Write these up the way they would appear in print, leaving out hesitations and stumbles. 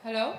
Hello?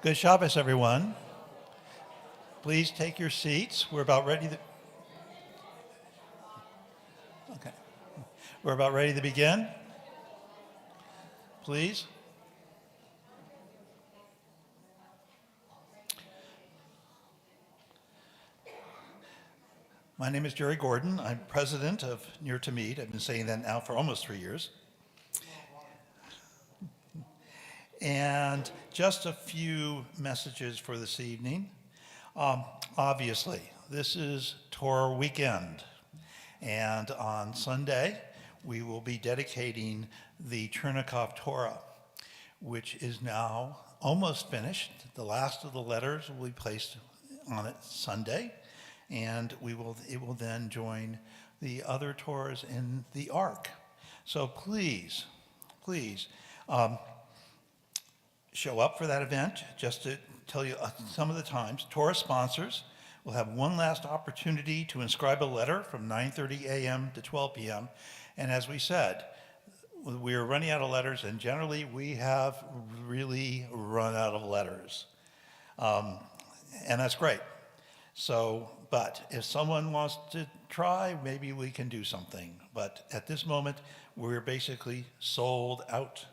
Good Shabbos, everyone. Please take your seats. Okay. We're about ready to begin. Please. My name is Jerry Gordon. I'm president of Near to Meet. I've been saying that now for almost 3 years. And just a few messages for this evening. Obviously, this is Torah weekend. And on Sunday, we will be dedicating the Chernikov Torah, which is now almost finished. The last of the letters will be placed on it Sunday, and it will then join the other Torahs in the Ark. So please, show up for that event. Just to tell you some of the times, Torah sponsors will have one last opportunity to inscribe a letter from 9:30 a.m. to 12 p.m. And as we said, we are running out of letters, and generally we have really run out of letters. And that's great. So, but if someone wants to try, maybe we can do something. But at this moment, we're basically sold out.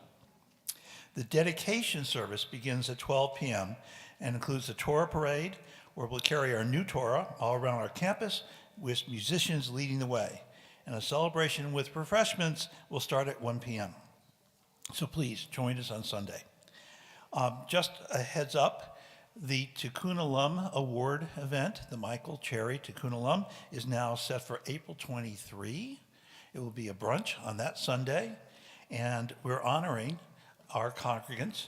The dedication service begins at 12 p.m. and includes a Torah parade, where we'll carry our new Torah all around our campus with musicians leading the way. And a celebration with refreshments will start at 1 p.m. So please join us on Sunday. Just a heads up, the Tikkun Alum Award event, the Michael Cherry Tikkun Alum, is now set for April 23. It will be a brunch on that Sunday, and we're honoring our congregants,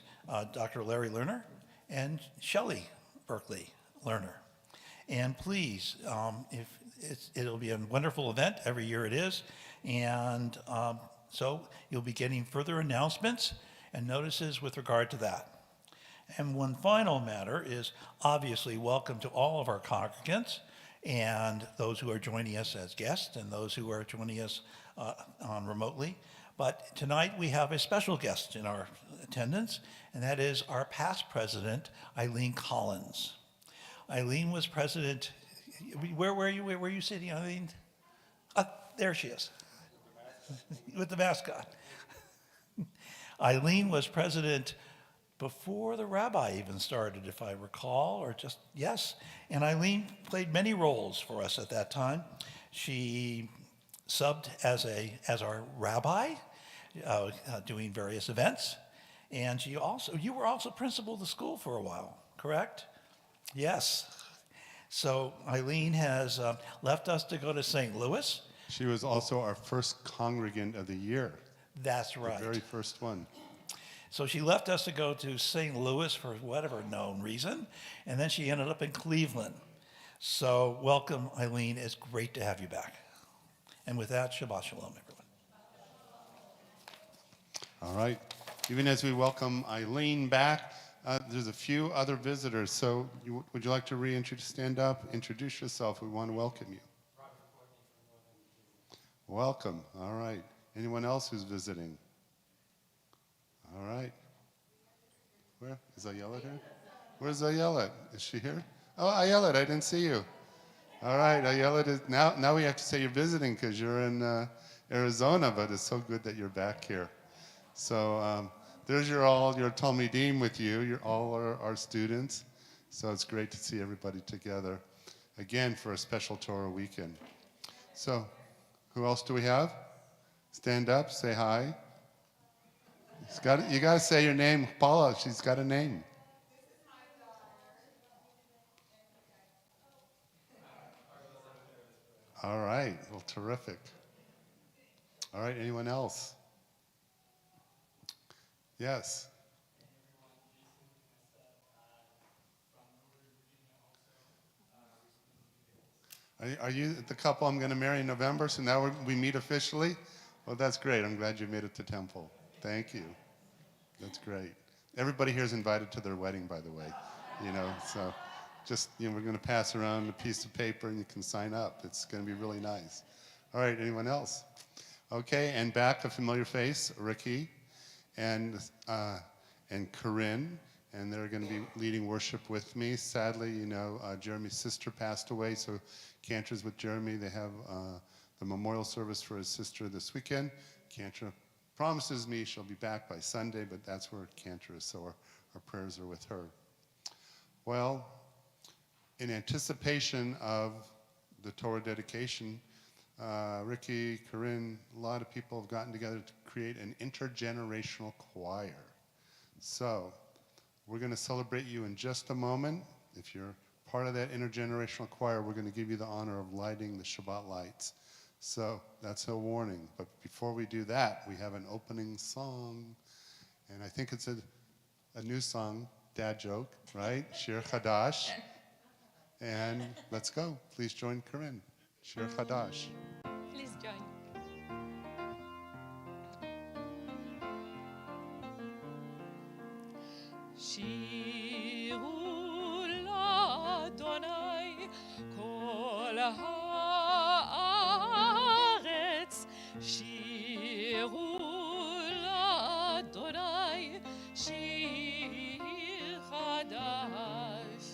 Dr. Larry Lerner and Shelley Berkeley Lerner. And please, it'll be a wonderful event. Every year it is. And so you'll be getting further announcements and notices with regard to that. And one final matter is obviously welcome to all of our congregants and those who are joining us as guests and those who are joining us on remotely. But tonight we have a special guest in our attendance, and that is our past president, Eileen Collins. Eileen was president. Where were you? Where were you sitting, Eileen? There she is, with the mascot. Eileen was president before the rabbi even started, if I recall, or just, yes. And Eileen played many roles for us at that time. She subbed as our rabbi, doing various events. And you were also principal of the school for a while, correct? Yes. So Eileen has left us to go to St. Louis. She was also our first congregant of the year. That's right. The very first one. So she left us to go to St. Louis for whatever known reason, and then she ended up in Cleveland. So welcome, Eileen. It's great to have you back. And with that, Shabbat Shalom, everyone. All right. Even as we welcome Eileen back, there's a few other visitors. So would you like to stand up, introduce yourself? We want to welcome you. Welcome. All right. Anyone else who's visiting? All right. Where? Is Ayelet here? Where's Ayelet? Is she here? Oh, Ayelet, I didn't see you. All right, Ayelet is now we have to say you're visiting because you're in Arizona, but it's so good that you're back here. So there's your Talmidim with you. You're all our students. So it's great to see everybody together again for a special Torah weekend. So, who else do we have? Stand up, say hi. You got to say your name. Paula, she's got a name. All right, well, terrific. All right, anyone else? Yes. Are you the couple I'm going to marry in November? So now we meet officially? Well, that's great. I'm glad you made it to Temple. Thank you. That's great. Everybody here is invited to their wedding, by the way. So just, we're going to pass around a piece of paper and you can sign up. It's going to be really nice. All right, anyone else? Okay, and back, a familiar face, Ricky and Corinne. And they're going to be leading worship with me. Sadly, Jeremy's sister passed away, so Cantor's with Jeremy. They have the memorial service for his sister this weekend. Cantor promises me she'll be back by Sunday, but that's where Cantor is, so our prayers are with her. Well, in anticipation of the Torah dedication, Ricky, Corinne, a lot of people have gotten together to create an intergenerational choir. So, we're going to celebrate you in just a moment. If you're part of that intergenerational choir, we're going to give you the honor of lighting the Shabbat lights. So that's a warning. But before we do that, we have an opening song. And I think it's a new song, dad joke, right? Shir Chadash. And let's go. Please join Corinne. Shir Chadash. Please join. שירו לאדוני כל הארץ, שירו לאדוני שיר חדש.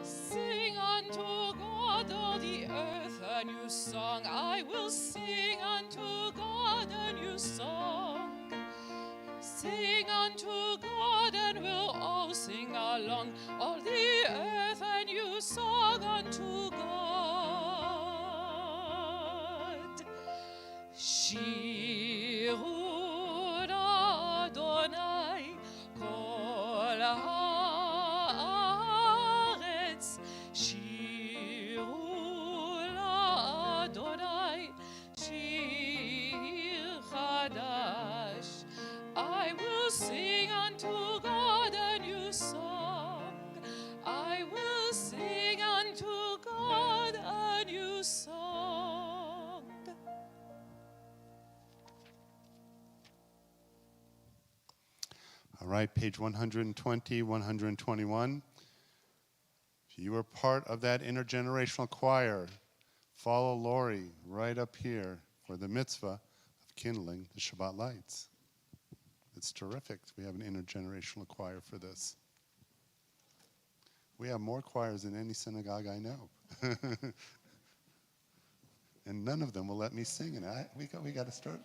Sing unto God all the earth a new song. I will sing unto God a new song. Sing unto God and we'll all sing along. All the earth a new song unto God. Shiru Adonai kol haaretz. Shiru Adonai shir chadash. I will sing unto God a new song. I will sing unto God a new song. All right, page 120, 121. If you are part of that intergenerational choir, follow Lori right up here for the mitzvah of kindling the Shabbat lights. It's terrific. We have an intergenerational choir for this. We have more choirs than any synagogue I know. And none of them will let me sing. And we got to start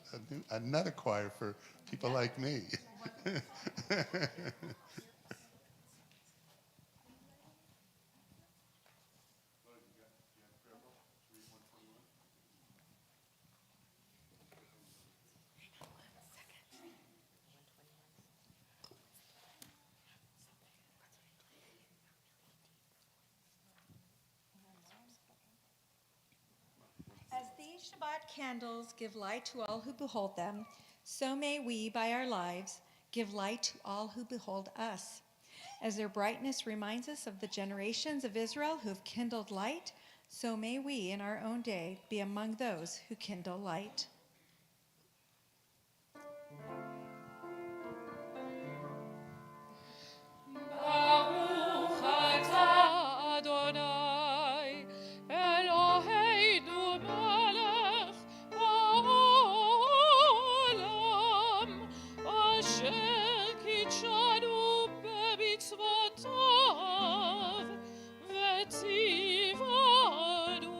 another choir for people like me. As these Shabbat candles give light to all who behold them, so may we, by our lives, give light to all who behold us. As their brightness reminds us of the generations of Israel who have kindled light, so may we, in our own day, be among those who kindle light. Baruch atah Adonai, Eloheinu melech haolam, asher kitshanu bemitzvotav, v'tzivanu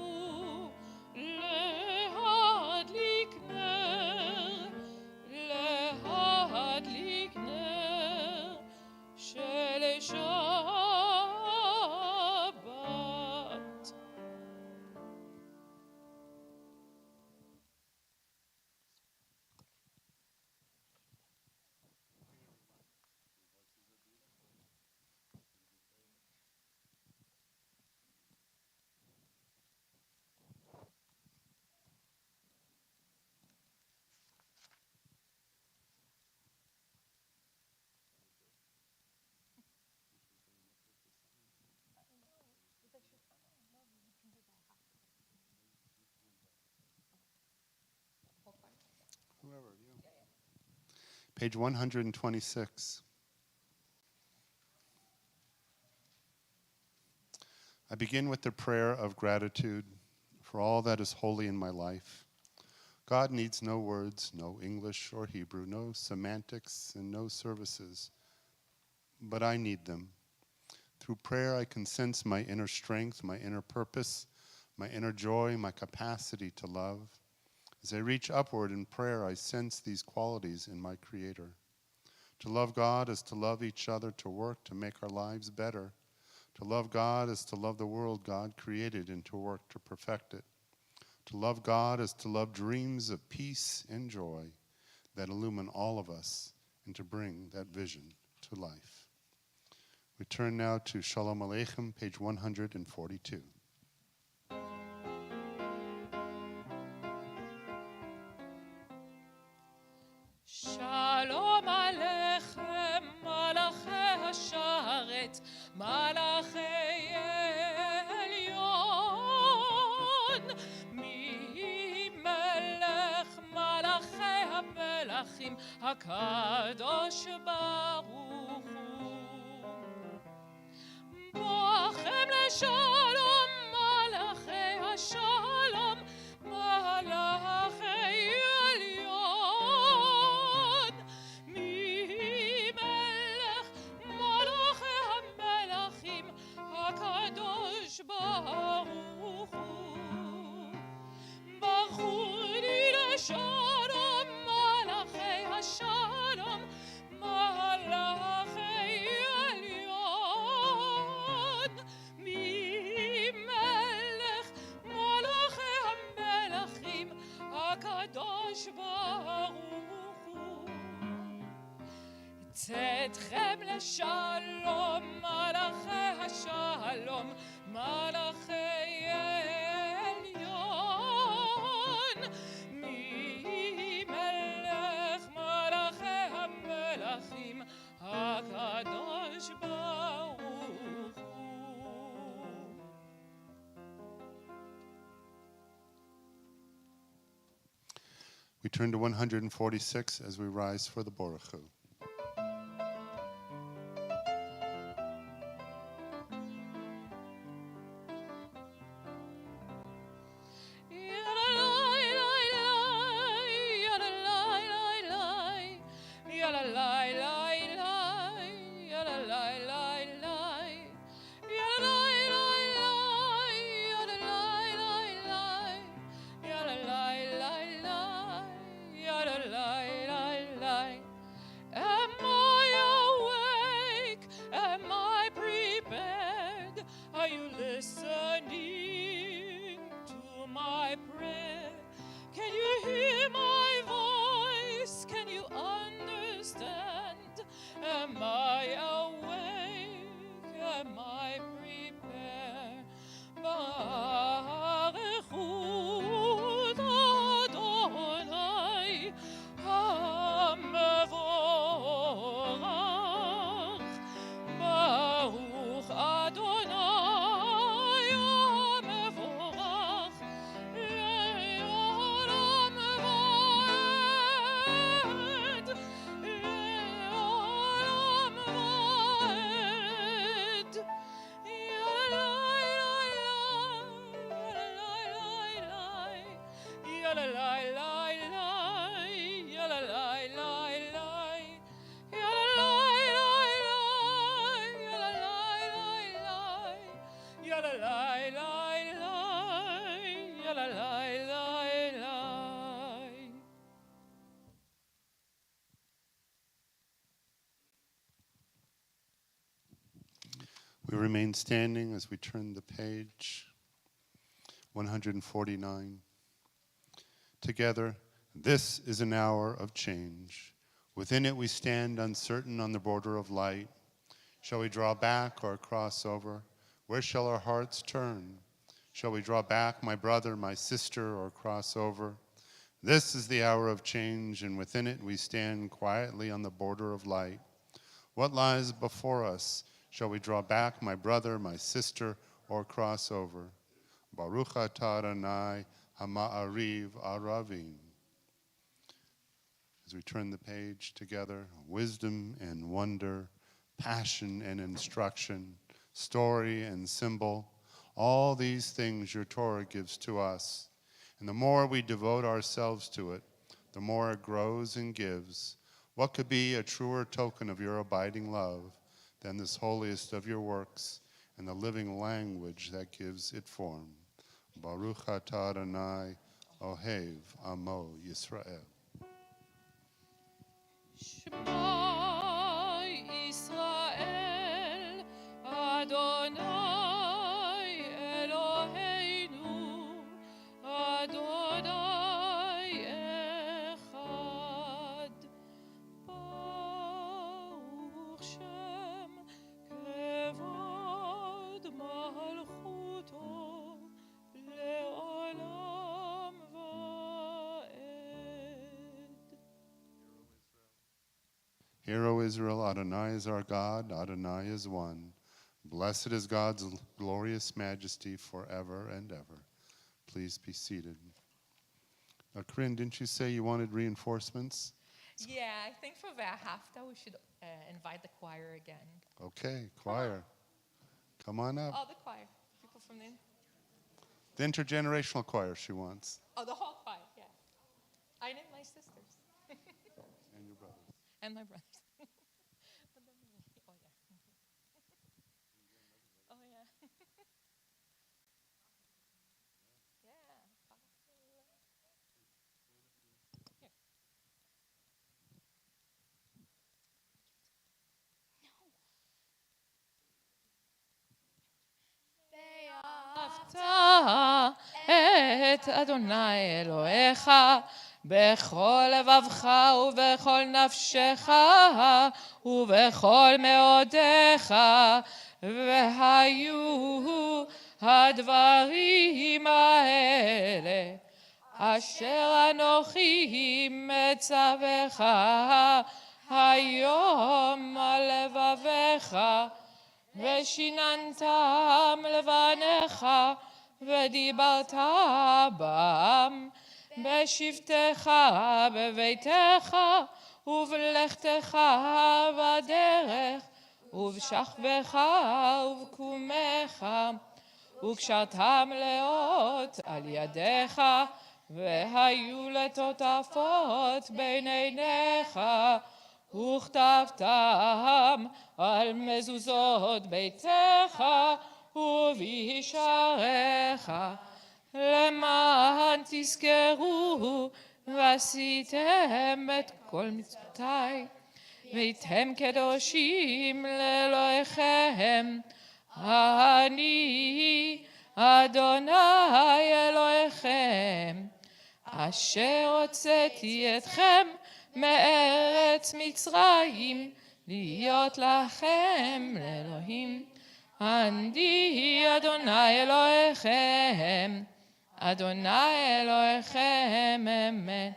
lehadlik ner, Page 126. I begin with the prayer of gratitude for all that is holy in my life. God needs no words, no English or Hebrew, no semantics and no services, but I need them. Through prayer, I can sense my inner strength, my inner purpose, my inner joy, my capacity to love. As I reach upward in prayer, I sense these qualities in my Creator. To love God is to love each other, to work to make our lives better. To love God is to love the world God created and to work to perfect it. To love God is to love dreams of peace and joy that illumine all of us and to bring that vision to life. We turn now to Shalom Aleichem, page 142. Shalom Aleichem, Malachei Hasharet, Malachei Elyon, Mi Melech Malachei HaMelachim, HaKadosh Baruch Hu. Boachem leShalom, Malachei HaShalom, Malachei Elyon, Mi Melech Malachei HaMelachim, HaKadosh Baruch Hu. Bachuni leShalom, Malachei HaShalom, Malachei Elyon, Mi Melech Malachei HaMelachim, HaKadosh Baruch Hu. צאתכם לשלום, מלאכי השלום, מלאכי עליון, מי מלך מלאכי המלכים, הקדוש ברוך הוא. We turn to 146 as we rise for the Baruch Hu. Am I awake? Am I prepared? Are you listening to my prayer? Can you hear my voice? Can you understand? Am I awake? Am I prepared? Baruch hu Adonai HaMevorach. Baruch Adonai HaMevorach le'olam va'ed, le'olam va'ed. We remain standing as we turn the page. 149. Together, this is an hour of change. Within it we stand uncertain on the border of light. Shall we draw back or cross over? Where shall our hearts turn? Shall we draw back, my brother, my sister, or cross over? This is the hour of change, and within it we stand quietly on the border of light. What lies before us? Shall we draw back, my brother, my sister, or cross over? Baruch atah Adonai Hama'ariv Aravim. as we turn the page together, wisdom and wonder, passion and instruction, story and symbol, all these things your Torah gives to us. And the more we devote ourselves to it, the more it grows and gives. What could be a truer token of your abiding love than this holiest of your works and the living language that gives it form? Baruch atah Adonai, Ohev Amo Yisrael. Shema Israel, Adonai Eloheinu, Adonai Echad. Baruch Shem Kevod Malchuto Le'olam Va'ed. Hear, O Israel, Adonai is our God, Adonai is one. Blessed is God's glorious majesty forever and ever. Please be seated. Corinne, didn't you say you wanted reinforcements? Yeah, I think for Hafta we should invite the choir again. Okay, choir. Come on up. Oh, the choir. People from The intergenerational choir she wants. Oh, the whole choir, yeah. I named my sisters. And your brothers. And my brothers. But then me. Oh, yeah. Oh, yeah. Yeah. Here. ואהבת את אדוני אלוהיך בכל לבבך ובכל נפשך ובכל מאודיך, והיו הדברים האלה אשר אנוכי מצווך היום על לבביך, ושיננתם לבניך, ודיברת בם בשבתך בביתך, ובלכתך בדרך, ובשכבך ובקומך, וקשרתם לאות על ידיך, והיו לטוטפות בין עיניך, וכתבתם על מזוזות ביתך ובישעריך, למען תזכרו ועשיתם את כל מצוותיי, והייתם קדושים לאלוהיכם. אני אדוני אלוהיכם, אשר הוצאתי אתכם מארץ מצרים, להיות לכם לאלוהים. אני אדוני אלוהיכם, אדוני אלוהיכם אמת.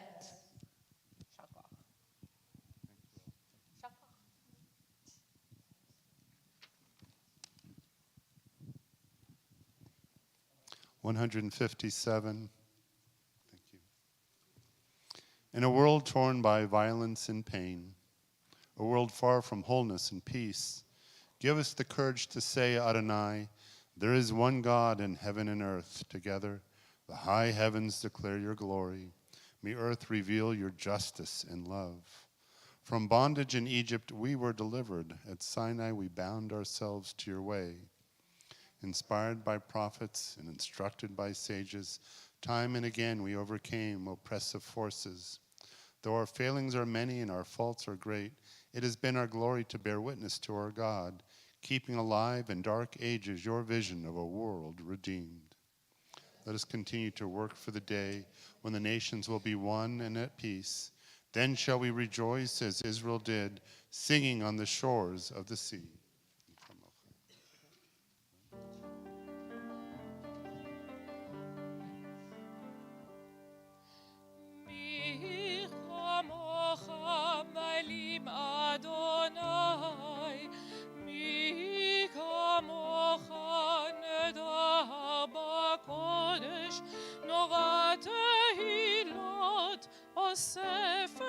157. Thank you. In a world torn by violence and pain, a world far from wholeness and peace, give us the courage to say, Adonai, there is one God in heaven and earth together. The high heavens declare your glory. May earth reveal your justice and love. From bondage in Egypt we were delivered. At Sinai we bound ourselves to your way. Inspired by prophets and instructed by sages, time and again we overcame oppressive forces. Though our failings are many and our faults are great, it has been our glory to bear witness to our God, keeping alive in dark ages your vision of a world redeemed. Let us continue to work for the day when the nations will be one and at peace. Then shall we rejoice as Israel did, singing on the shores of the sea. נורא תהילות אוספת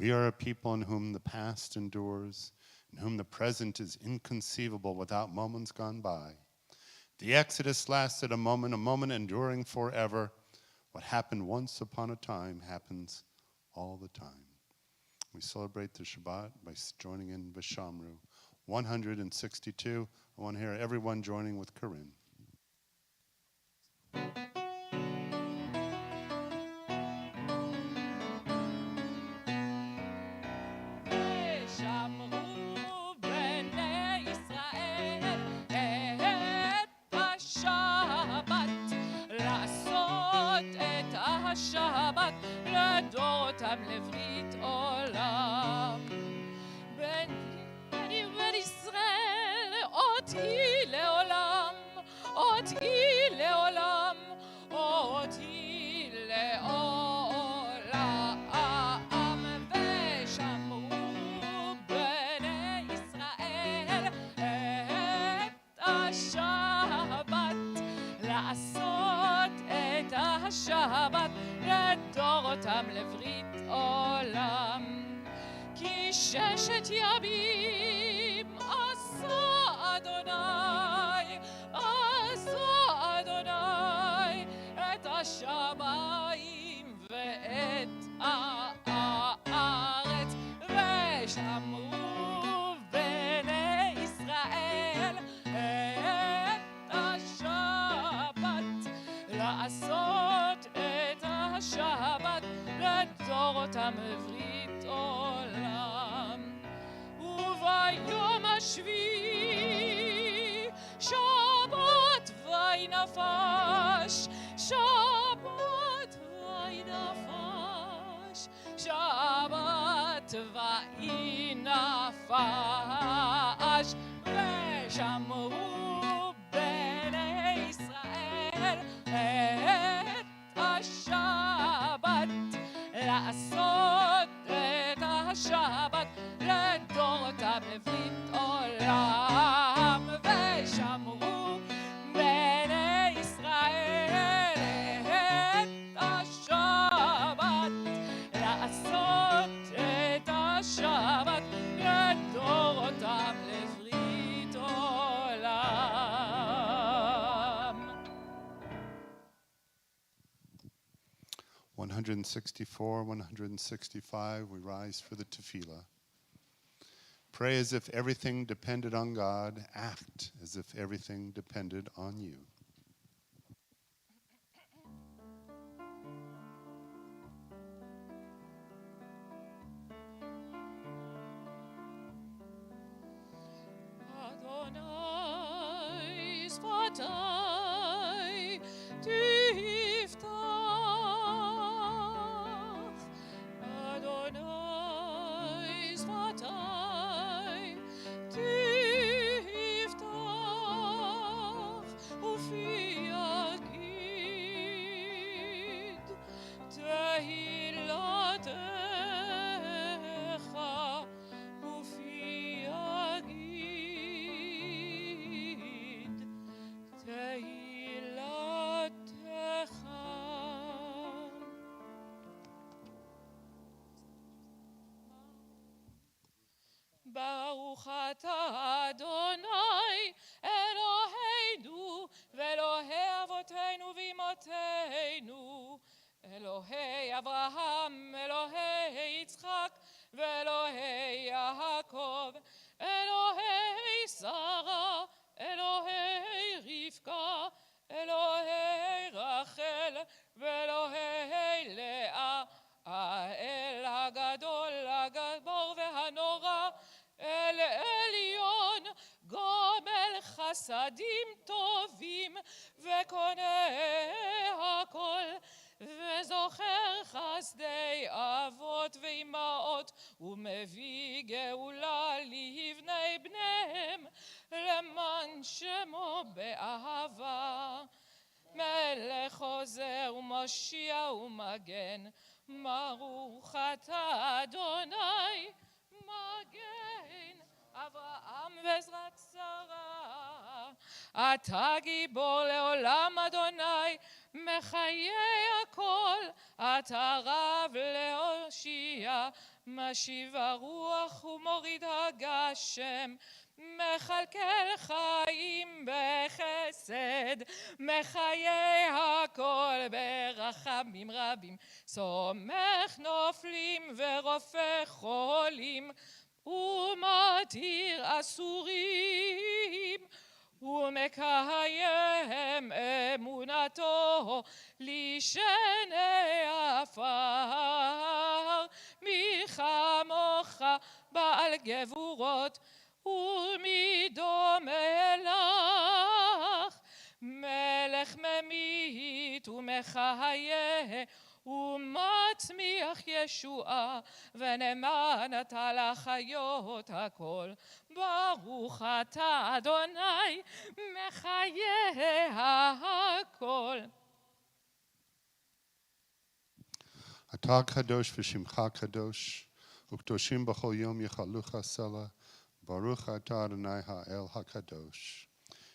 We are a people in whom the past endures, in whom the present is inconceivable without moments gone by. The Exodus lasted a moment enduring forever. What happened once upon a time happens all the time. We celebrate the Shabbat by joining in V'Shamru. 162. I want to hear everyone joining with Corinne. ושמרו בני ישראל את השבת, לעשות את השבת לדורותם לברית עולם. בני ישראל אותי לעולם, אותי לעולם, אותי לעולם. ושמרו בני ישראל את השבת, לעשות את השבת לדורותם לברית עולם. כי ששת ימים עשה אדוני, עשה אדוני את השמיים ואת הארץ. ושמרו בני ישראל את השבת, לעשות את השבת לדורותם לברית עולם. וביום השביעי שבת וינפש, שבת וינפש, שבת וינפש. ושמרו בני ישראל את השבת, לעשות את השבת לדורותם לברית עולם. ושמרו בני ישראל את השבת, לעשות את השבת לדורותם לברית עולם. 164, 165, we rise for the tefillah. Pray as if everything depended on God. Act as if everything depended on you. Adonai sfatai tiftach, Adonai sfatai tiftach, ufi yagid tehilatecha, ufi yagid tehilatecha. Baruch atah Adonai Eloheinu ve'Elohei avoteinu v'imotenu, Elohei Avraham, Elohei Yitzchak ve'Elohei Yaakov, Elohei Sarah, Elohei Rivka, Elohei Rachel ve'Elohei Leah, האל הגדול, הגבור והנורא, אל עליון, גומל חסדים טובים וקונה הכל, וזוכר חסדי אבות ואימהות, ומביא גאולה לבני בניהם, למען שמו באהבה. מלך עוזר ומושיע ומגן, ברוך אתה אדוני, מגן אברהם ועזרת שרה. אתה גיבור לעולם אדוני, מחיי הכל, אתה רב להושיע, משיב הרוח ומוריד הגשם, מכלכל חיים בחסד, מחיי הכל ברחמים רבים, סומך נופלים ורופא חולים, ומתיר אסורים, ומקיים אמונתו לשני עפר. מי כמוך בעל גבורות ומי דומה לך, מלך ממית ומחיה ומצמיח ישועה, ונאמן אתה לחיות הכל. ברוך אתה אדוני מחיה הכל. אתה קדוש ושמך קדוש, וקדושים בכל יום יכלוך סלה. Baruch atah Adonai ha'el hakadosh.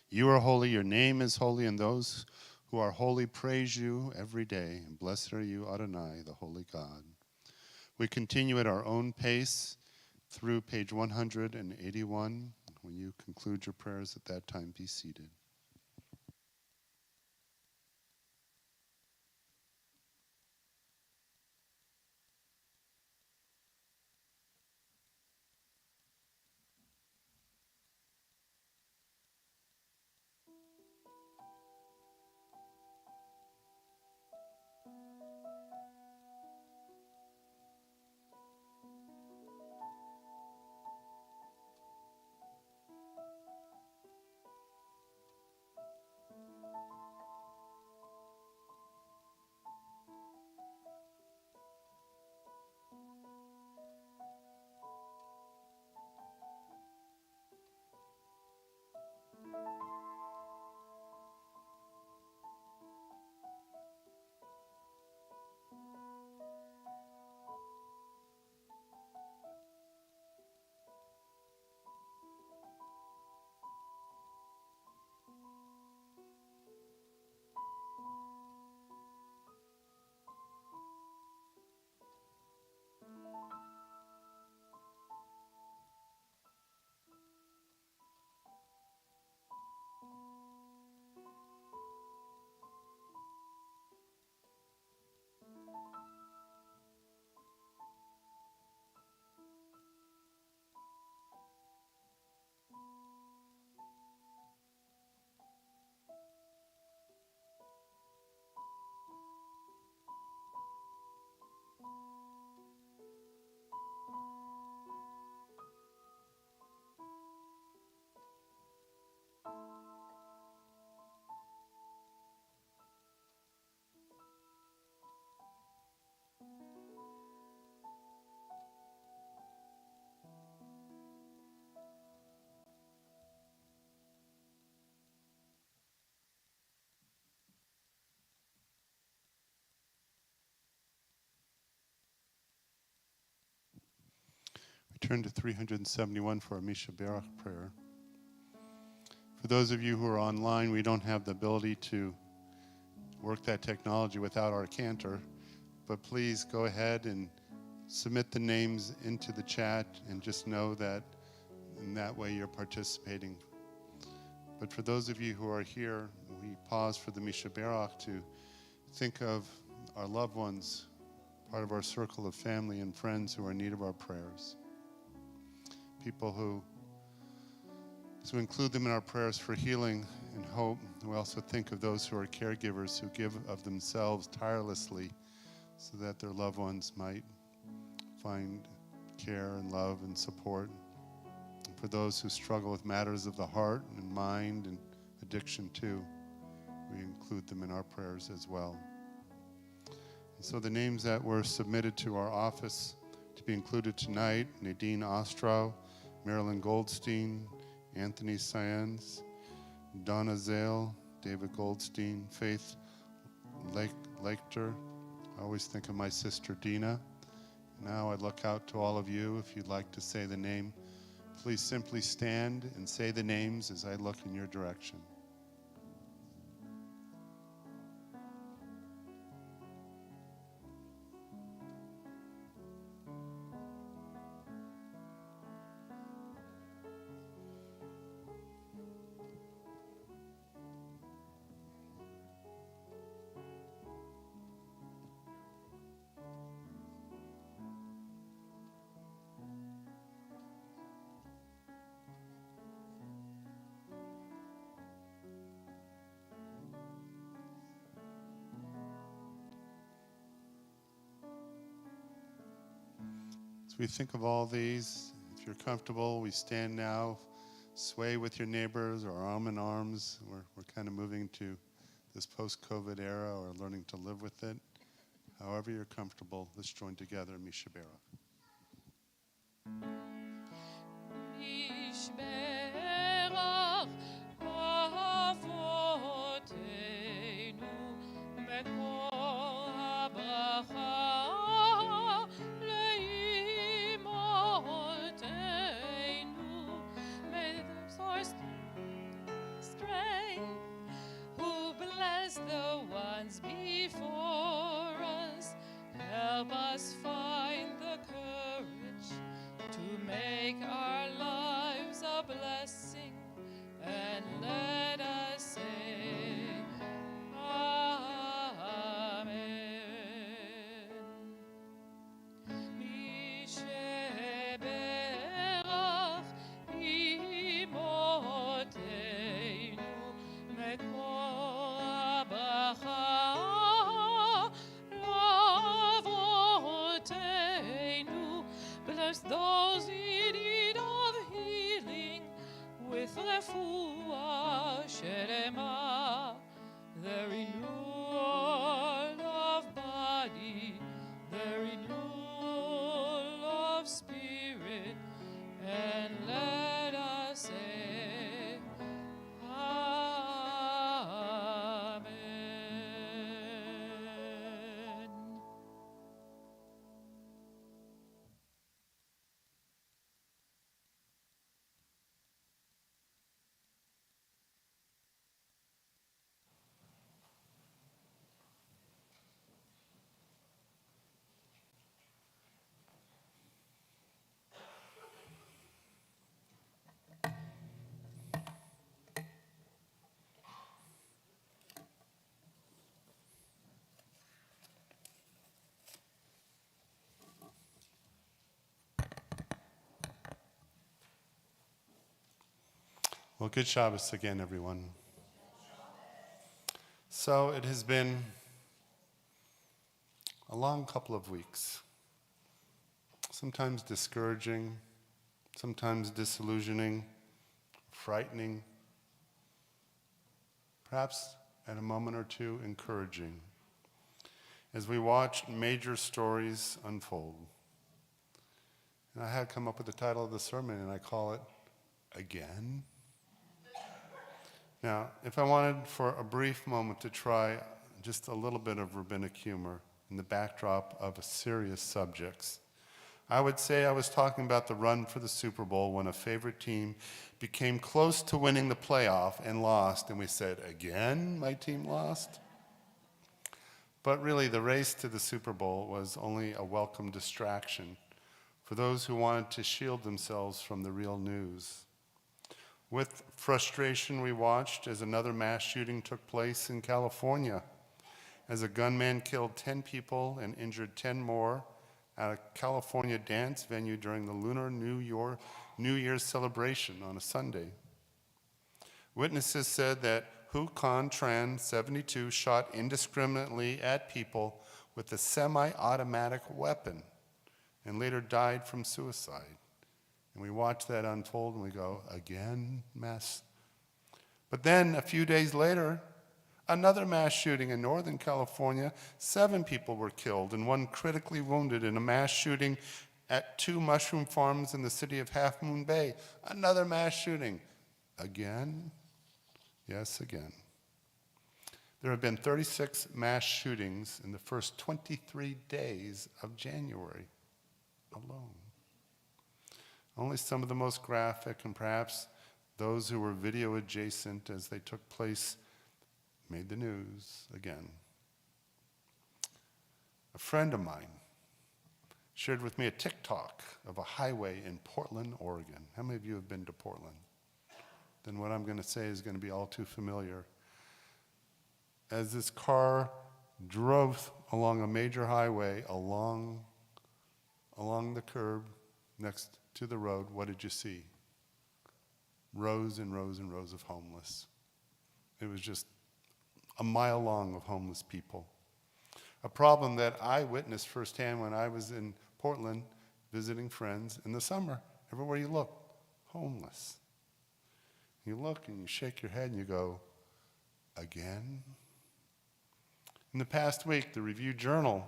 You are holy, your name is holy, and those who are holy praise you every day. And blessed are you, Adonai, the holy God. We continue at our own pace through page 181. When you conclude your prayers at that time, be seated. We turn to 371 for our Misha Berach prayer. For those of you who are online, we don't have the ability to work that technology without our cantor, but please go ahead and submit the names into the chat and just know that in that way you're participating. But for those of you who are here, we pause for the Misha Berach to think of our loved ones, part of our circle of family and friends who are in need of our prayers. People who, as we include them in our prayers for healing and hope, we also think of those who are caregivers who give of themselves tirelessly so that their loved ones might find care and love and support. And for those who struggle with matters of the heart and mind and addiction too, we include them in our prayers as well. And so the names that were submitted to our office to be included tonight: Nadine Ostrow, Marilyn Goldstein, Anthony Cyans, Donna Zale, David Goldstein, Faith Leichter. I always think of my sister Dina. Now I look out to all of you. If you'd like to say the name, please simply stand and say the names as I look in your direction. As we think of all these, if you're comfortable, we stand now, sway with your neighbors or arm in arms. We're kind of moving to this post-COVID era or learning to live with it. However you're comfortable, let's join together, Mishabera. Mishberach Avotenu Mekor HaBracha Leimotenu. May the source strength who bless the ones before us, help us find the courage to make our lives a blessing, and let us say Amen. Misheberach Imotenu Mekor HaBracha Lavotenu. Bless those in need of healing with refuah shelema, the renewal of body, the renewal of spirit, and let us say Amen. Well, good Shabbos again, everyone. So it has been a long couple of weeks, sometimes discouraging, sometimes disillusioning, frightening, perhaps at a moment or two encouraging, as we watched major stories unfold. And I had come up with the title of the sermon, and I call it Again? Now, if I wanted for a brief moment to try just a little bit of rabbinic humor in the backdrop of serious subjects, I would say I was talking about the run for the Super Bowl when a favorite team became close to winning the playoff and lost, and we said, again, my team lost? But really, the race to the Super Bowl was only a welcome distraction for those who wanted to shield themselves from the real news. With frustration, we watched as another mass shooting took place in California, as a gunman killed 10 people and injured 10 more at a California dance venue during the Lunar New Year's celebration on a Sunday. Witnesses said that Hu Con Tran, 72, shot indiscriminately at people with a semi-automatic weapon and later died from suicide. And we watch that unfold and we go, again, mass? But then a few days later, another mass shooting in Northern California. 7 people were killed and 1 critically wounded in a mass shooting at 2 mushroom farms in the city of Half Moon Bay. Another mass shooting. Again? Yes, again. There have been 36 mass shootings in the first 23 days of January alone. Only some of the most graphic and perhaps those who were video adjacent as they took place made the news again. A friend of mine shared with me a TikTok of a highway in Portland, Oregon. How many of you have been to Portland? Then what I'm going to say is going to be all too familiar. As this car drove along a major highway, along the curb next to the road, what did you see? Rows and rows and rows of homeless. It was just a mile long of homeless people. A problem that I witnessed firsthand when I was in Portland visiting friends. In the summer, everywhere you look, homeless. You look and you shake your head and you go, again? In the past week, the Review Journal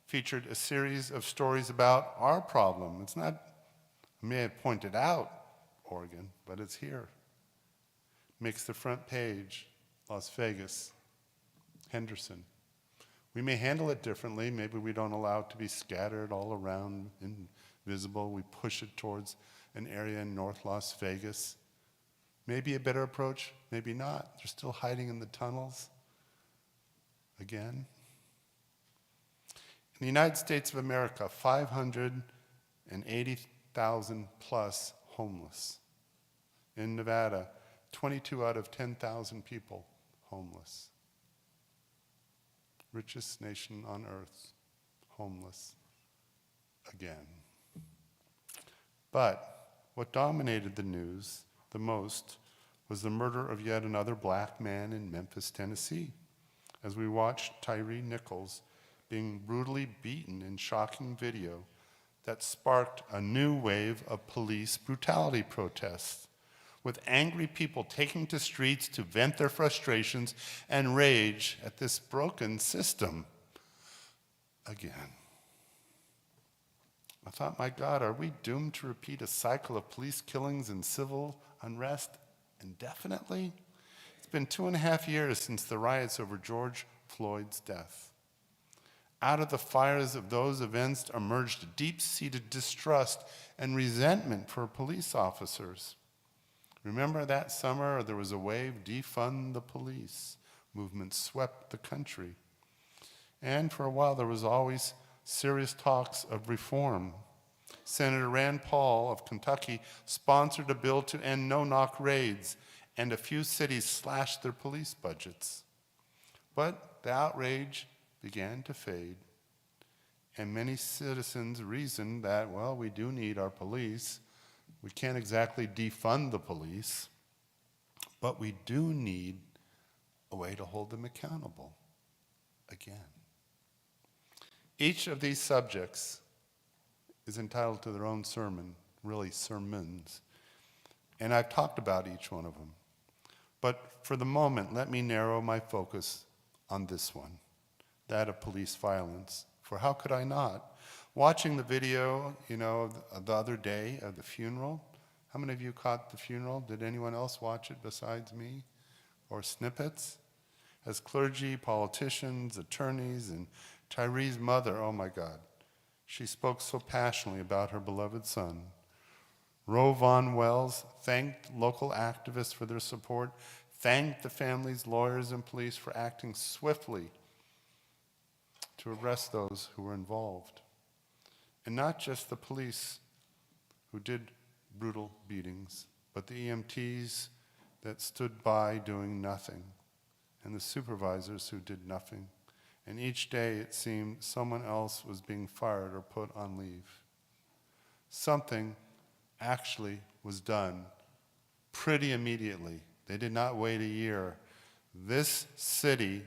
featured a series of stories about our problem. It's not, I may have pointed out Oregon, but it's here. Makes the front page, Las Vegas, Henderson. We may handle it differently. Maybe we don't allow it to be scattered all around, invisible. We push it towards an area in North Las Vegas. Maybe a better approach, maybe not. They're still hiding in the tunnels. Again. In the United States of America, 580,000 plus homeless. In Nevada, 22 out of 10,000 people homeless. Richest nation on earth, homeless again. But what dominated the news the most was the murder of yet another black man in Memphis, Tennessee, as we watched Tyree Nichols being brutally beaten in shocking video that sparked a new wave of police brutality protests, with angry people taking to streets to vent their frustrations and rage at this broken system again. I thought, my God, are we doomed to repeat a cycle of police killings and civil unrest indefinitely? It's been 2.5 years since the riots over George Floyd's death. Out of the fires of those events emerged a deep-seated distrust and resentment for police officers. Remember that summer there was a wave, defund the police movement swept the country. And for a while there was always serious talks of reform. Senator Rand Paul of Kentucky sponsored a bill to end no-knock raids, and a few cities slashed their police budgets. But the outrage began to fade, and many citizens reasoned that, well, we do need our police. We can't exactly defund the police, but we do need a way to hold them accountable again. Each of these subjects is entitled to their own sermon, really sermons, and I've talked about each one of them. But for the moment, let me narrow my focus on this one, that of police violence. For how could I not? Watching the video, the other day of the funeral, how many of you caught the funeral? Did anyone else watch it besides me? Or snippets? As clergy, politicians, attorneys, and Tyree's mother, oh my God, she spoke so passionately about her beloved son. Roe Von Wells thanked local activists for their support, thanked the family's lawyers and police for acting swiftly to arrest those who were involved. And not just the police who did brutal beatings, but the EMTs that stood by doing nothing, and the supervisors who did nothing. And each day it seemed someone else was being fired or put on leave. Something actually was done pretty immediately. They did not wait a year. This city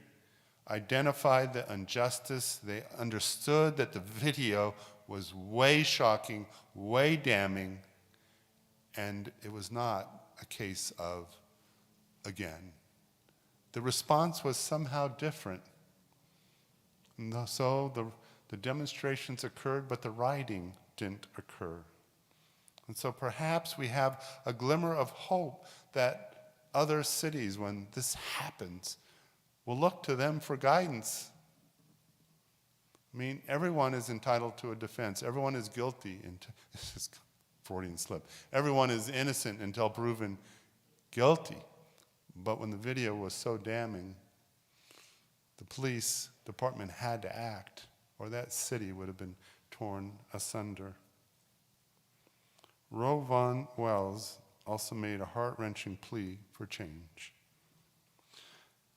identified the injustice. They understood that the video was way shocking, way damning, and it was not a case of, again. The response was somehow different. And so the demonstrations occurred, but the rioting didn't occur. And so perhaps we have a glimmer of hope that other cities, when this happens, will look to them for guidance. I mean, everyone is entitled to a defense. Everyone is guilty. This is Freudian slip. Everyone is innocent until proven guilty. But when the video was so damning, the police department had to act, or that city would have been torn asunder. Roe Von Wells also made a heart-wrenching plea for change.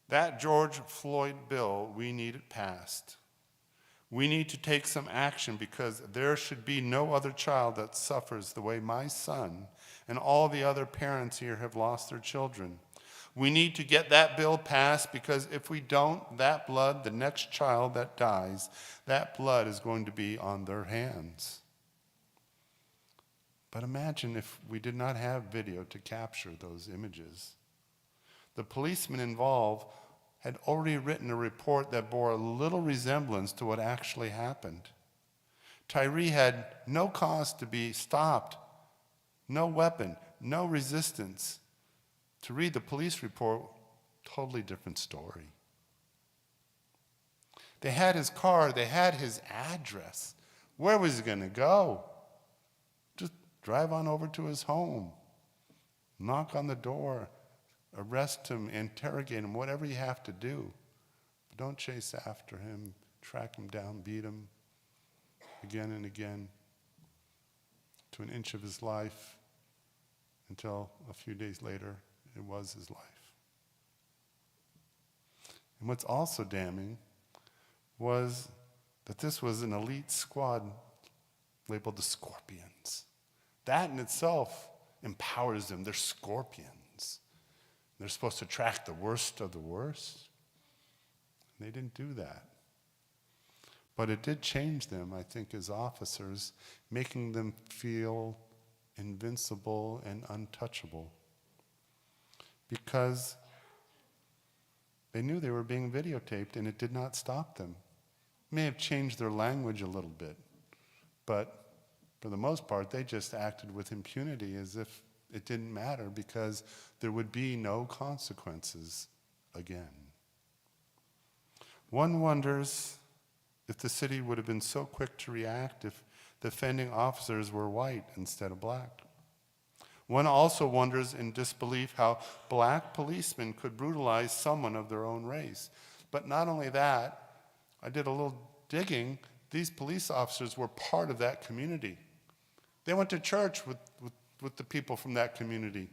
That George Floyd bill, we need it passed. We need to take some action because there should be no other child that suffers the way my son and all the other parents here have lost their children. We need to get that bill passed because if we don't, that blood, the next child that dies, that blood is going to be on their hands. But imagine if we did not have video to capture those images. The policeman involved had already written a report that bore a little resemblance to what actually happened. Tyree had no cause to be stopped, no weapon, no resistance. To read the police report, totally different story. They had his car, they had his address. Where was he going to go? Just drive on over to his home, knock on the door, arrest him, interrogate him, whatever you have to do. But don't chase after him, track him down, beat him again and again to an inch of his life until a few days later it was his life. And what's also damning was that this was an elite squad labeled the Scorpions. That in itself empowers them. They're scorpions. They're supposed to track the worst of the worst. They didn't do that. But it did change them, I think, as officers, making them feel invincible and untouchable. Because they knew they were being videotaped, and it did not stop them. It may have changed their language a little bit, but for the most part, they just acted with impunity as if it didn't matter because there would be no consequences again. One wonders if the city would have been so quick to react if the offending officers were white instead of black. One also wonders in disbelief how black policemen could brutalize someone of their own race. But not only that, I did a little digging. These police officers were part of that community. They went to church with the people from that community.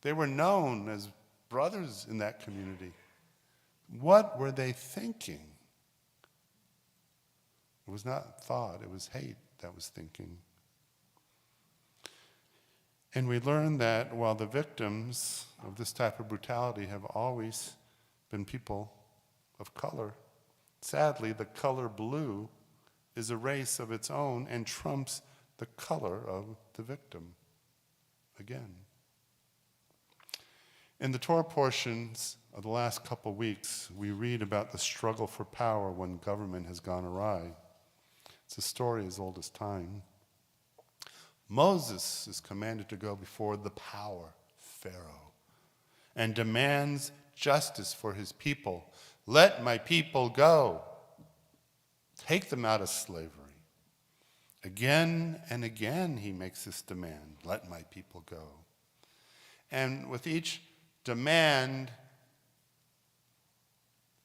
They were known as brothers in that community. What were they thinking? It was not thought, it was hate that was thinking. And we learned that while the victims of this type of brutality have always been people of color, sadly, the color blue is a race of its own and trumps the color of the victim again. In the Torah portions of the last couple weeks, we read about the struggle for power when government has gone awry. It's a story as old as time. Moses is commanded to go before the power, Pharaoh, and demands justice for his people. Let my people go. Take them out of slavery. Again and again he makes this demand. Let my people go. And with each demand,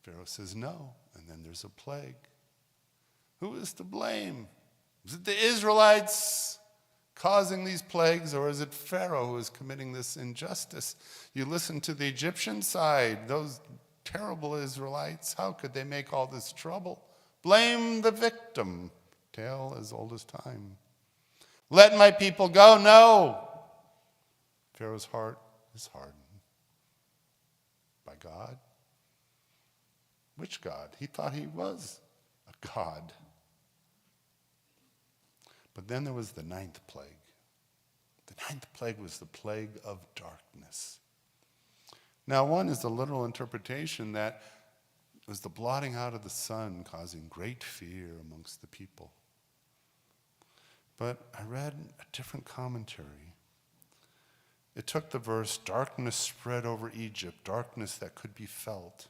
Pharaoh says no, and then there's a plague. Who is to blame? Is it the Israelites causing these plagues, or is it Pharaoh who is committing this injustice? You listen to the Egyptian side, those terrible Israelites, how could they make all this trouble? Blame the victim. Tale as old as time. Let my people go. No. Pharaoh's heart is hardened. By God? Which God? He thought he was a God. But then there was the ninth plague. The ninth plague was the plague of darkness. Now, one is the literal interpretation that it was the blotting out of the sun, causing great fear amongst the people. But I read a different commentary. It took the verse, darkness spread over Egypt, darkness that could be felt.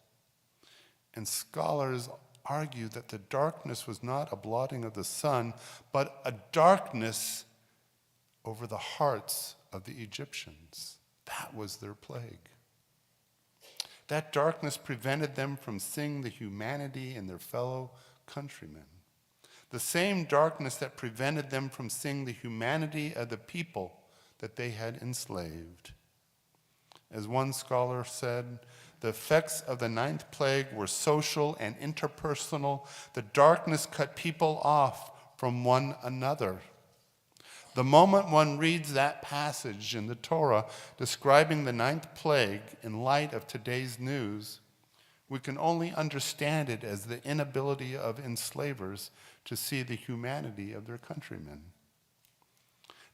And scholars argue that the darkness was not a blotting of the sun, but a darkness over the hearts of the Egyptians. That was their plague. That darkness prevented them from seeing the humanity in their fellow countrymen. The same darkness that prevented them from seeing the humanity of the people that they had enslaved. As one scholar said, the effects of the ninth plague were social and interpersonal. The darkness cut people off from one another. The moment one reads that passage in the Torah describing the ninth plague in light of today's news, we can only understand it as the inability of enslavers to see the humanity of their countrymen.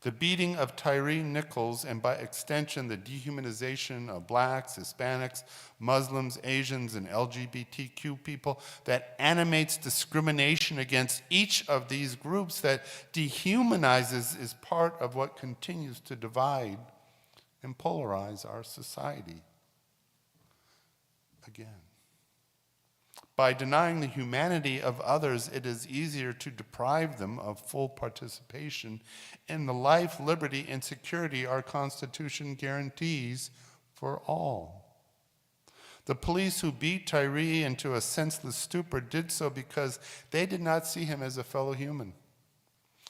The beating of Tyree Nichols, and by extension, the dehumanization of blacks, Hispanics, Muslims, Asians, and LGBTQ people that animates discrimination against each of these groups, that dehumanizes, is part of what continues to divide and polarize our society. Again. By denying the humanity of others, it is easier to deprive them of full participation in the life, liberty, and security our Constitution guarantees for all. The police who beat Tyree into a senseless stupor did so because they did not see him as a fellow human.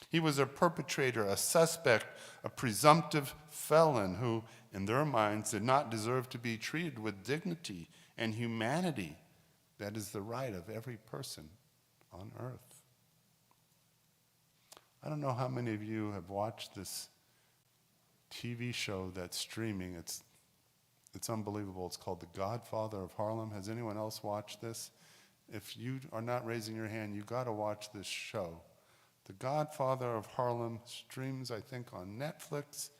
He was a perpetrator, a suspect, a presumptive felon who, in their minds, did not deserve to be treated with dignity and humanity. That is the right of every person on earth. I don't know how many of you have watched this TV show that's streaming. It's unbelievable. It's called The Godfather of Harlem. Has anyone else watched this? If you are not raising your hand, you've got to watch this show. The Godfather of Harlem streams, I think, on Netflix.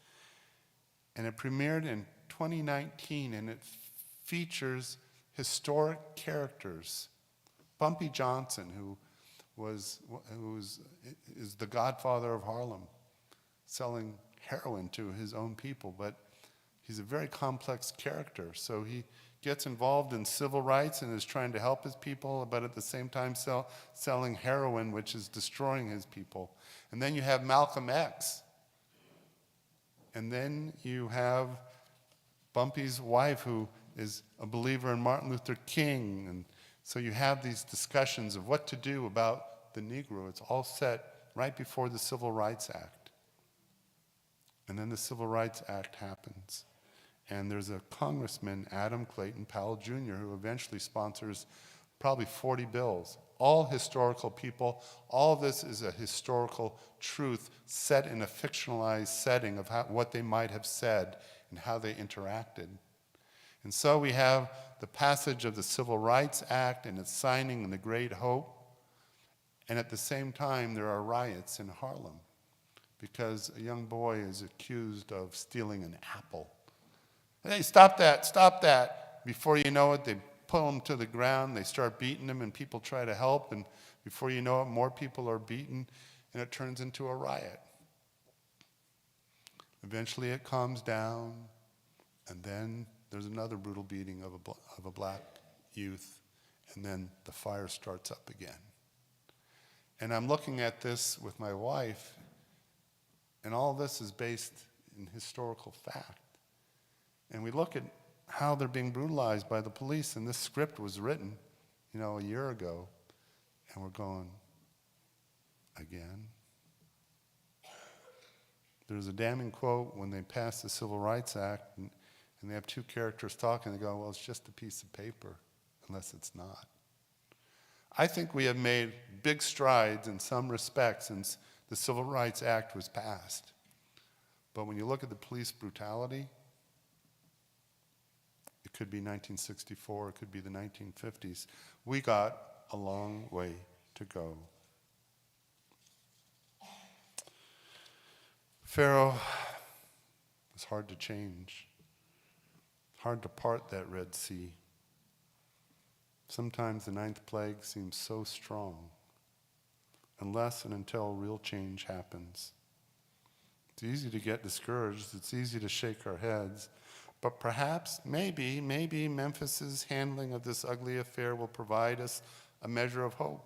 And it premiered in 2019, and it features historic characters. Bumpy Johnson, who is the godfather of Harlem, selling heroin to his own people, but he's a very complex character. So he gets involved in civil rights and is trying to help his people, but at the same time selling heroin, which is destroying his people. And then you have Malcolm X. And then you have Bumpy's wife, who is a believer in Martin Luther King. And so you have these discussions of what to do about the Negro. It's all set right before the Civil Rights Act. And then the Civil Rights Act happens. And there's a congressman, Adam Clayton Powell Jr., who eventually sponsors probably 40 bills, all historical people. All of this is a historical truth set in a fictionalized setting of what they might have said and how they interacted. And so we have the passage of the Civil Rights Act and its signing and the Great Hope. And at the same time, there are riots in Harlem because a young boy is accused of stealing an apple. Hey, stop that, stop that. Before you know it, they pull him to the ground, they start beating him, and people try to help, and before you know it, more people are beaten, and it turns into a riot. Eventually it calms down, and then there's another brutal beating of a black youth, and then the fire starts up again. And I'm looking at this with my wife, and all this is based in historical fact. And we look at how they're being brutalized by the police, and this script was written, a year ago, and we're going, again? There's a damning quote when they passed the Civil Rights Act, and they have two characters talking. They go, well, it's just a piece of paper, unless it's not. I think we have made big strides in some respects since the Civil Rights Act was passed. But when you look at the police brutality, it could be 1964, it could be the 1950s. We got a long way to go. Pharaoh was hard to change. Hard to part that Red Sea. Sometimes the ninth plague seems so strong, unless and until real change happens. It's easy to get discouraged. It's easy to shake our heads. But perhaps, maybe Memphis's handling of this ugly affair will provide us a measure of hope.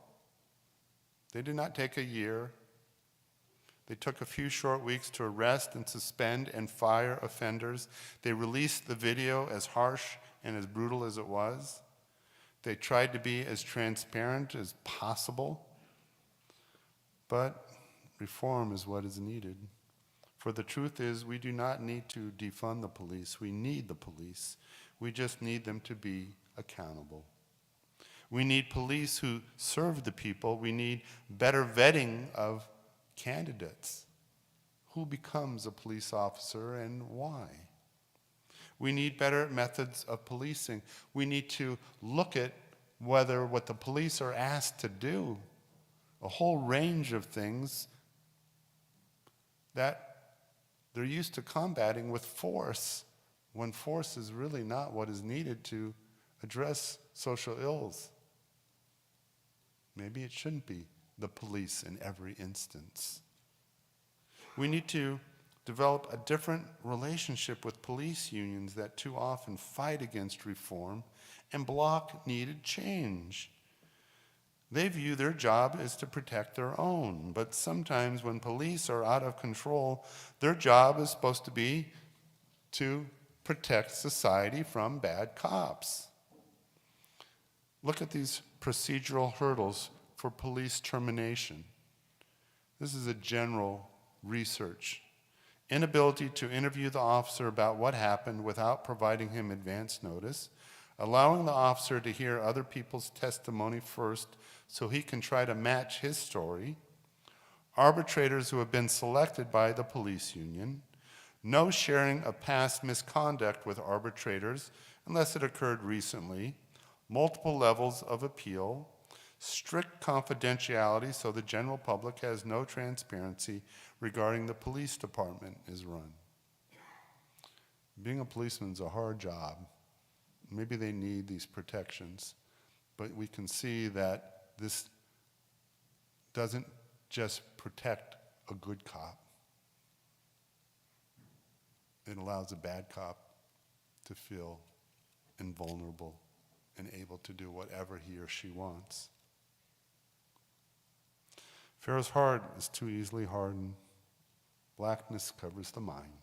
They did not take a year. They took a few short weeks to arrest and suspend and fire offenders. They released the video as harsh and as brutal as it was. They tried to be as transparent as possible. But reform is what is needed. For the truth is, we do not need to defund the police. We need the police. We just need them to be accountable. We need police who serve the people. We need better vetting of candidates. Who becomes a police officer and why? We need better methods of policing. We need to look at whether what the police are asked to do, a whole range of things that they're used to combating with force, when force is really not what is needed to address social ills. Maybe it shouldn't be the police in every instance. We need to develop a different relationship with police unions that too often fight against reform and block needed change. They view their job as to protect their own, but sometimes when police are out of control, their job is supposed to be to protect society from bad cops. Look at these procedural hurdles for police termination. This is a general research. Inability to interview the officer about what happened without providing him advance notice, allowing the officer to hear other people's testimony first so he can try to match his story, arbitrators who have been selected by the police union, no sharing of past misconduct with arbitrators unless it occurred recently, multiple levels of appeal, strict confidentiality so the general public has no transparency regarding the police department is run. Being a policeman is a hard job. Maybe they need these protections, but we can see that this doesn't just protect a good cop. It allows a bad cop to feel invulnerable and able to do whatever he or she wants. Pharaoh's heart is too easily hardened. Blackness covers the mind,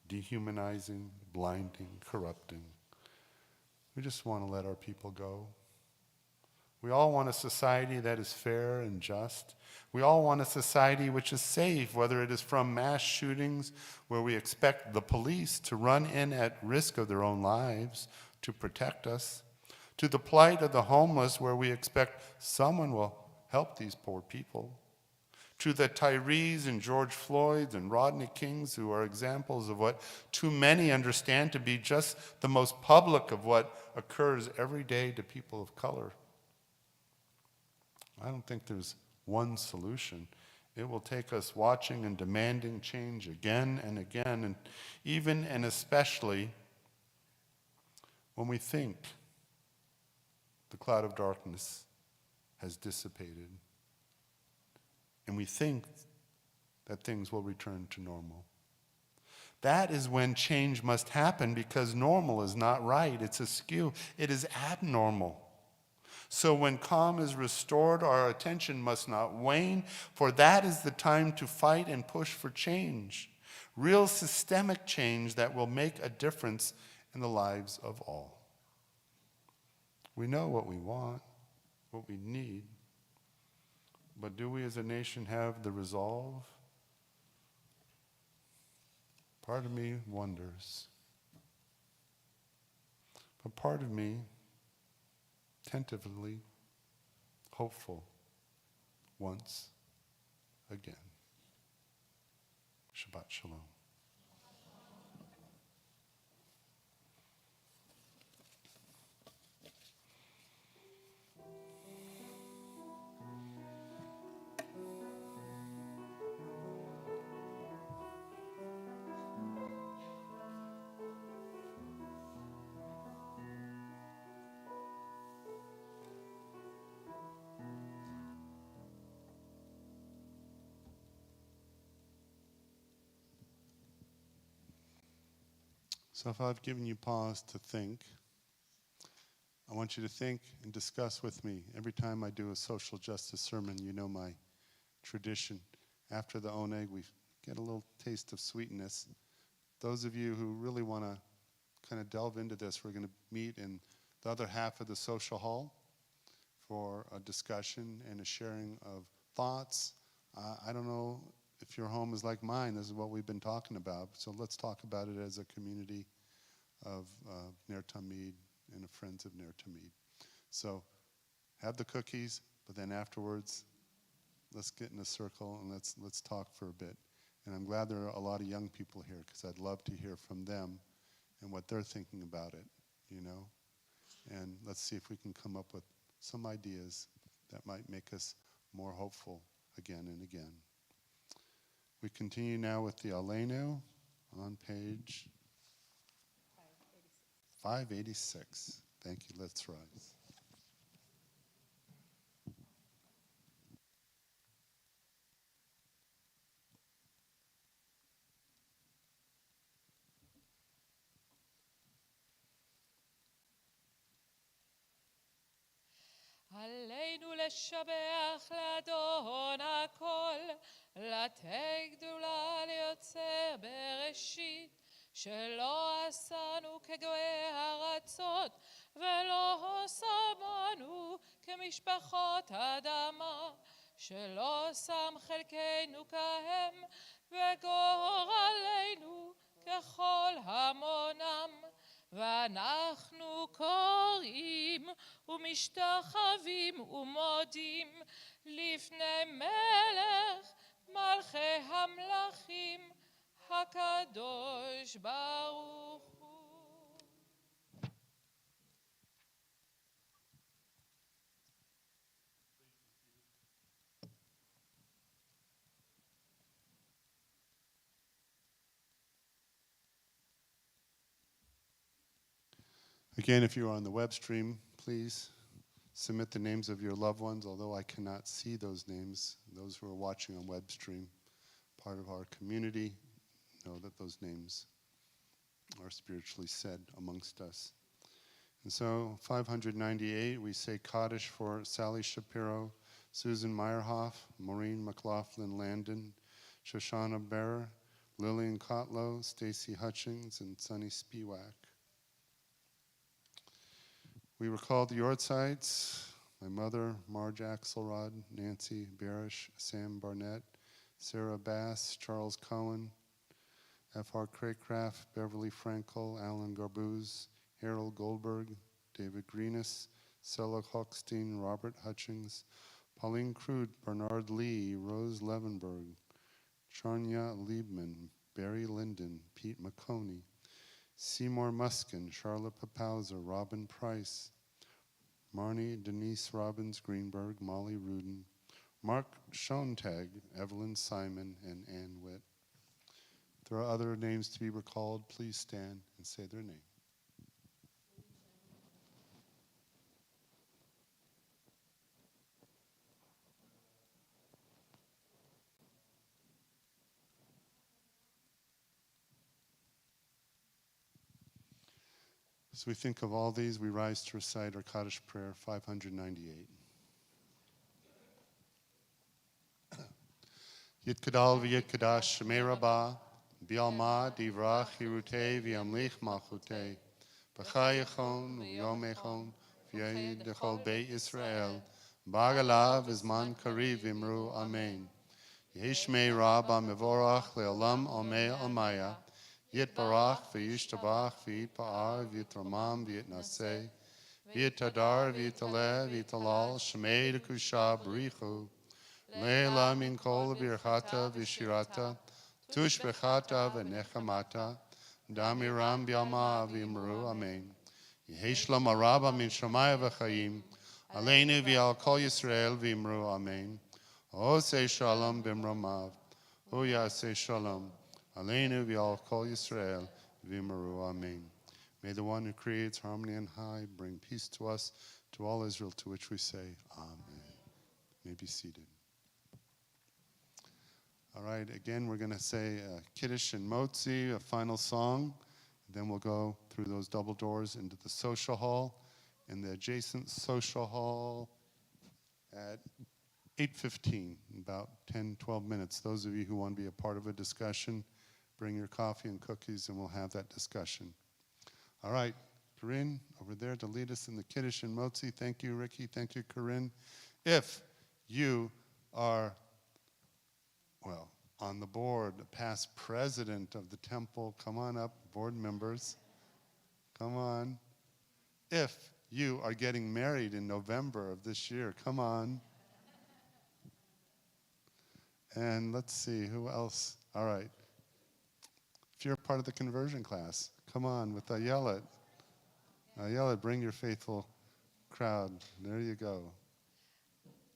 dehumanizing, blinding, corrupting. We just want to let our people go. We all want a society that is fair and just. We all want a society which is safe, whether it is from mass shootings where we expect the police to run in at risk of their own lives to protect us, to the plight of the homeless where we expect someone will help these poor people, to the Tyrees and George Floyds and Rodney Kings who are examples of what too many understand to be just the most public of what occurs every day to people of color. I don't think there's one solution. It will take us watching and demanding change again and again, and even and especially when we think the cloud of darkness has dissipated and we think that things will return to normal. That is when change must happen, because normal is not right. It's askew. It is abnormal. So when calm is restored, our attention must not wane, for that is the time to fight and push for change. Real systemic change that will make a difference in the lives of all. We know what we want, what we need, but do we as a nation have the resolve? Part of me wonders. But part of me, tentatively hopeful once again. Shabbat Shalom. So if I've given you pause to think, I want you to think and discuss with me. Every time I do a social justice sermon, you know my tradition. After the oneg, we get a little taste of sweetness. Those of you who really want to kind of delve into this, we're going to meet in the other half of the social hall for a discussion and a sharing of thoughts. I don't know if your home is like mine. This is what we've been talking about. So let's talk about it as a community of Ner Tamid and of Friends of Ner Tamid. So have the cookies, but then afterwards, let's get in a circle and let's talk for a bit. And I'm glad there are a lot of young people here, because I'd love to hear from them and what they're thinking about it, you know? And let's see if we can come up with some ideas that might make us more hopeful again and again. We continue now with the Aleinu. on page 586. Thank you. Let's rise. עלינו לשבח לאדון הכל, לתת גדולה ליוצר בראשית, שלא עשנו כגויי ארצות, ולא שמנו כמשפחות אדמה, שלא שם חלקנו כהם, וגורלנו ככל המונם. ואנחנו קוראים ומשתחווים ומודים לפני מלך מלכי המלכים הקדוש ברוך הוא. Again, if you are on the web stream, please submit the names of your loved ones, although I cannot see those names. Those who are watching on web stream, part of our community, know that those names are spiritually said amongst us. And so 598, we say Kaddish for Sally Shapiro, Susan Meyerhoff, Maureen McLaughlin Landon, Shoshana Bearer, Lillian Kotlow, Stacy Hutchings, and Sunny Spiewak. We recall the Yortsites, my mother, Marge Axelrod, Nancy Barish, Sam Barnett, Sarah Bass, Charles Cohen, F.R. Craycraft, Beverly Frankel, Alan Garbuz, Harold Goldberg, David Greenis, Sella Hochstein, Robert Hutchings, Pauline Crude, Bernard Lee, Rose Levenberg, Charnya Liebman, Barry Linden, Pete McConey, Seymour Muskin, Charlotte Papauser, Robin Price, Marnie Denise Robbins Greenberg, Molly Rudin, Mark Schontag, Evelyn Simon, and Ann Witt. If there are other names to be recalled, please stand and say their name. As we think of all these, we rise to recite our Kaddish prayer 598. Yitkadal v'yitkadash shemei rabah, bi'alma divrach hirutei v'yamlich malchutei, b'chayachon v'yomechon v'yayid dechol beit Yisrael, b'agalav v'zman kariv v'imru amen. Yehishmei rabba mevorach le'olam omei almaya, Yitbarach v'yishtabach v'yitpa'ar v'yitramam v'yitnaseh v'yitadar v'yitaleh v'yitalal shemei dekusha b'richu le'ela min kol birchata v'shirata tushbechata v'nechamata damiram b'yama v'imru amen. Yehi shlom araba min shamaya v'chayim aleinu v'al kol Yisrael v'imru amen. Osei shalom b'mramav hu yaseh shalom Aleinu v'al kol Yisrael v'imru amen. May the one who creates harmony and high bring peace to us, to all Israel, to which we say amen. You may be seated. All right, again, we're going to say Kiddush and Motzi, a final song. Then we'll go through those double doors into the social hall, and the adjacent social hall at 8:15, about 10, 12 minutes. Those of you who want to be a part of a discussion, bring your coffee and cookies, and we'll have that discussion. All right, Corinne over there to lead us in the Kiddush and Motzi. Thank you, Ricky. Thank you, Corinne. If you are, well, on the board, past president of the temple, come on up, board members. Come on. If you are getting married in November of this year, come on. And let's see, who else? All right. If you're part of the conversion class, come on with Ayelet. Ayelet, bring your faithful crowd. There you go.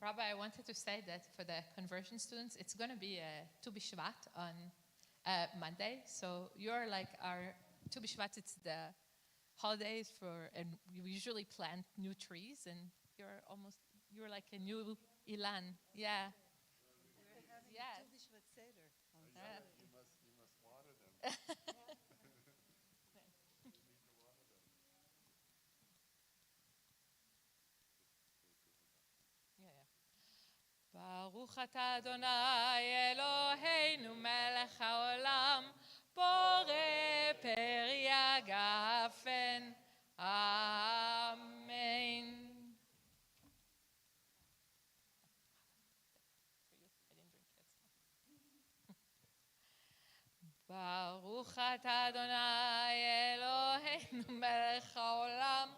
Rabbi, I wanted to say that for the conversion students, it's going to be Tu B'Shvat on Monday. So you're like our Tu B'Shvat. It's the holidays and we usually plant new trees, and you're like a new Ilan. Yeah. Yes. You must water them. ברוך אתה אדוני אלוהינו מלך העולם בורא פרי הגפן אמן. ברוך אתה אדוני אלוהינו מלך העולם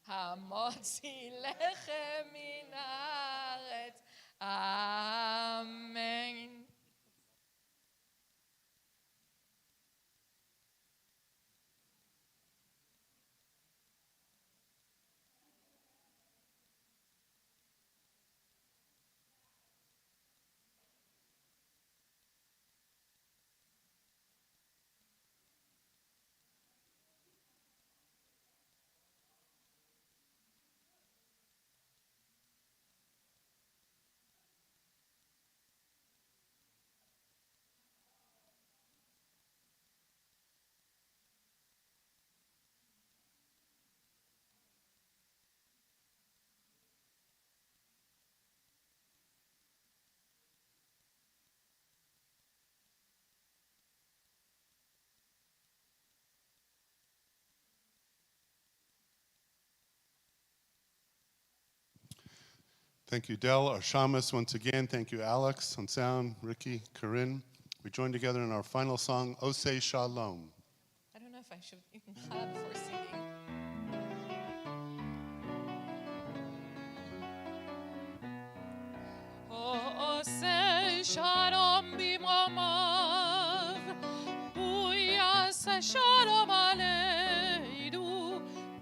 המוציא לחם מן הארץ אמן. Thank you, Del, our shamus, once again. Thank you, Alex, on sound, Ricky, Corinne. We join together in our final song, Oseh Shalom. I don't know if I should even chala before singing. עושה שלום במרומיו, הוא יעשה שלום עלינו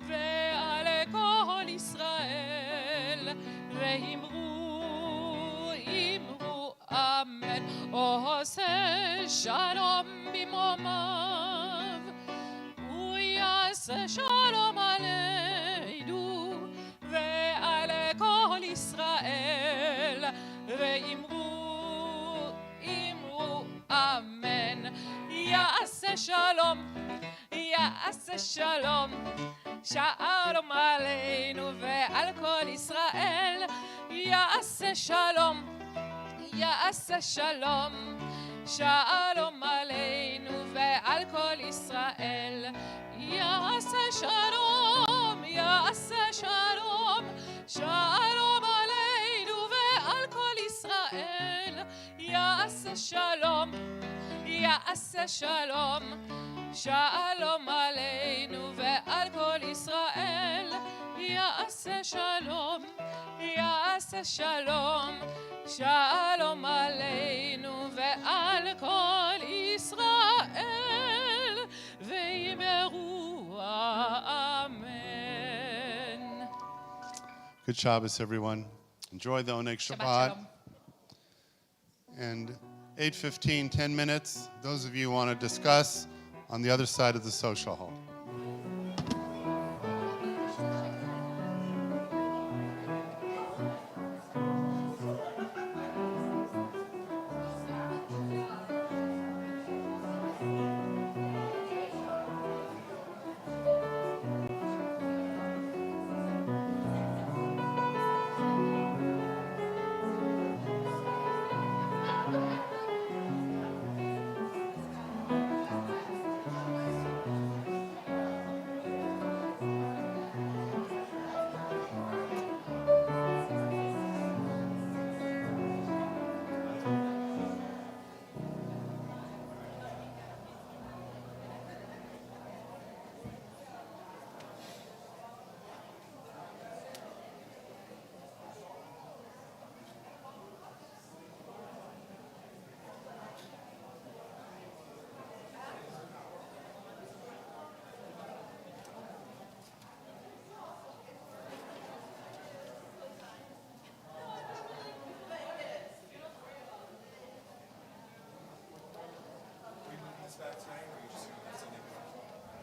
ועל כל ישראל, ואמרו אמן. עושה שלום במרומיו, הוא יעשה שלום עלינו ועל כל ישראל, ואמרו אמן. יעשה שלום, יעשה שלום, שלום עלינו ועל כל ישראל. יעשה שלום, יעשה שלום, שלום עלינו ועל כל ישראל. יעשה שלום, יעשה שלום, שלום עלינו ועל כל ישראל. יעשה שלום, יעשה שלום, שלום עלינו ועל כל ישראל. יעשה שלום, יעשה שלום, שלום עלינו ועל כל ישראל, ואמרו אמן. Good Shabbos, everyone. Enjoy the Oneg Shabbat. And 8:15, 10 minutes. Those of you who want to discuss on the other side of the social hall.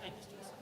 kindness to us.